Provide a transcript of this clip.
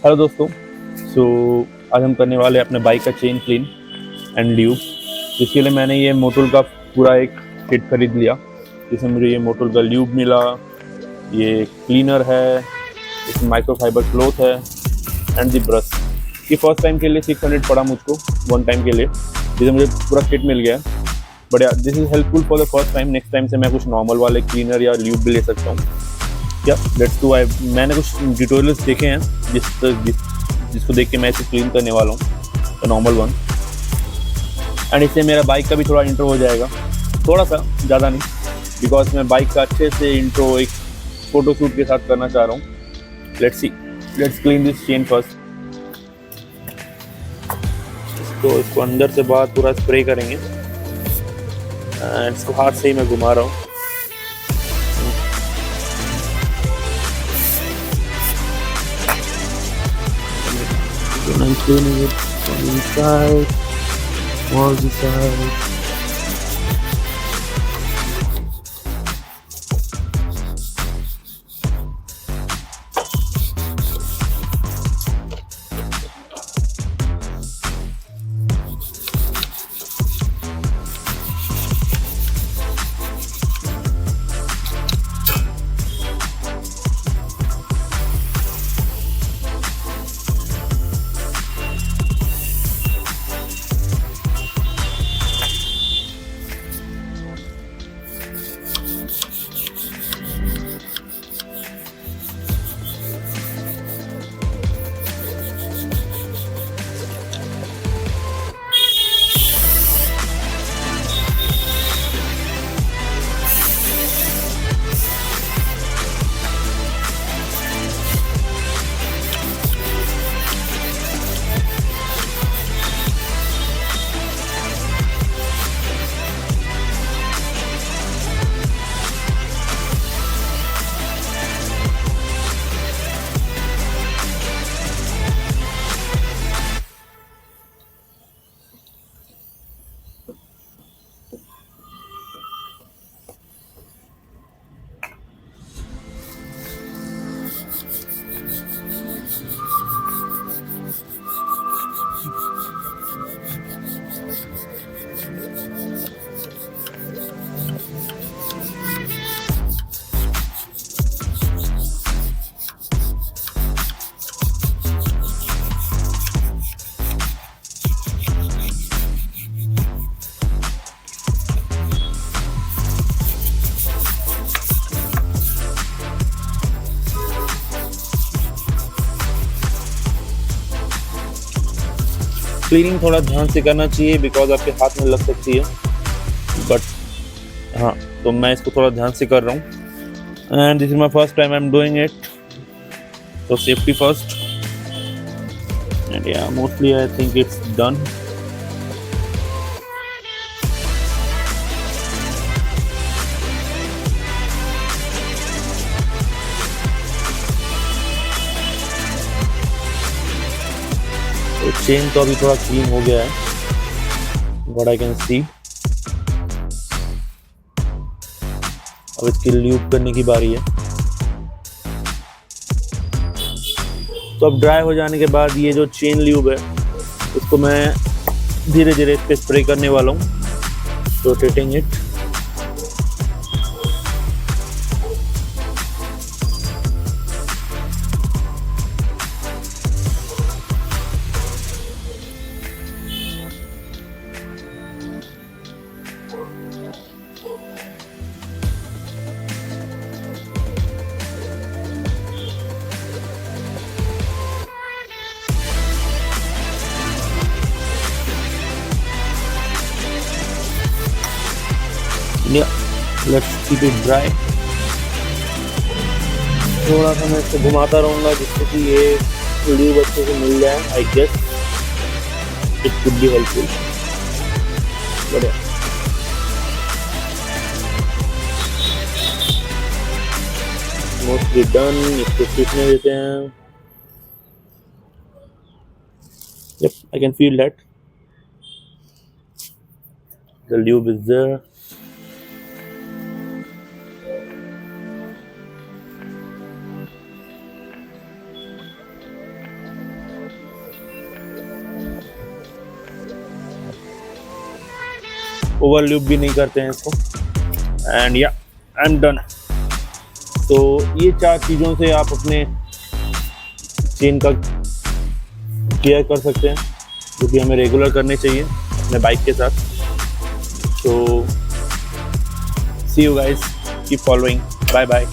Hello दोस्तों। सो आज हम करने वाले हैं अपने बाइक का चेन क्लीन एंड ल्यूब। जिसके लिए मैंने ये मोटुल का पूरा एक किट खरीद लिया, जिसमें मुझे ये मोटुल का ल्यूब मिला, ये क्लीनर है, इसमें माइक्रोफाइबर क्लॉथ है एंड दी ब्रश। ये फर्स्ट टाइम के लिए 600 पड़ा मुझको, वन टाइम के लिए, जिसे मुझे पूरा किट मिल गया। But this is helpful for the first time. Next time से मैं कुछ नॉर्मल वाले क्लीनर या ल्यूब भी ले सकता हूँ। या लेट्स डू। आई मैंने कुछ ट्यूटोरियल्स देखे हैं जिसको देख के मैं इसे क्लीन करने वाला हूँ, नॉर्मल वन। एंड इससे मेरा बाइक का भी थोड़ा इंट्रो हो जाएगा, थोड़ा सा, ज़्यादा नहीं, बिकॉज मैं बाइक का अच्छे से इंट्रो एक फ़ोटोशूट के साथ करना चाह रहा हूँ। Let's see, let's clean this chain first. इसको अंदर से बाहर पूरा स्प्रे करेंगे एंड इसको हाथ से ही मैं घुमा रहा हूँ। Then I'm cleaning it from inside, all the sides. Cleaning थोड़ा ध्यान से करना चाहिए बिकॉज आपके हाथ में लग सकती है, बट हाँ, तो मैं इसको थोड़ा ध्यान से कर रहा हूँ and this is my first time I am doing it, तो सेफ्टी फर्स्ट एंड या mostly I think it's done. तो चेन तो अभी थोड़ा क्लीन हो गया है, व्हाट आई कैन सी। अब इसकी ल्यूब करने की बारी है। तो अब ड्राई हो जाने के बाद ये जो चेन ल्यूब है उसको मैं धीरे धीरे इस पे स्प्रे करने वाला हूँ, rotating it. Yeah, let's keep it dry. थोड़ा सा मैं इसको घुमाता रहूँगा जिससे कि ये ल्यूब अच्छे से मिल जाए। I guess it could be helpful. बढ़िया। Mostly done. इसको सूखने देते हैं। Yep, I can feel that the lube is there. Over loop भी नहीं करते हैं इसको। एंड या आई एम डन। तो ये 4 चीज़ों से आप अपने चेन का केयर कर सकते हैं, जो कि हमें रेगुलर करने चाहिए अपने बाइक के साथ। तो see you guys, keep following, bye bye.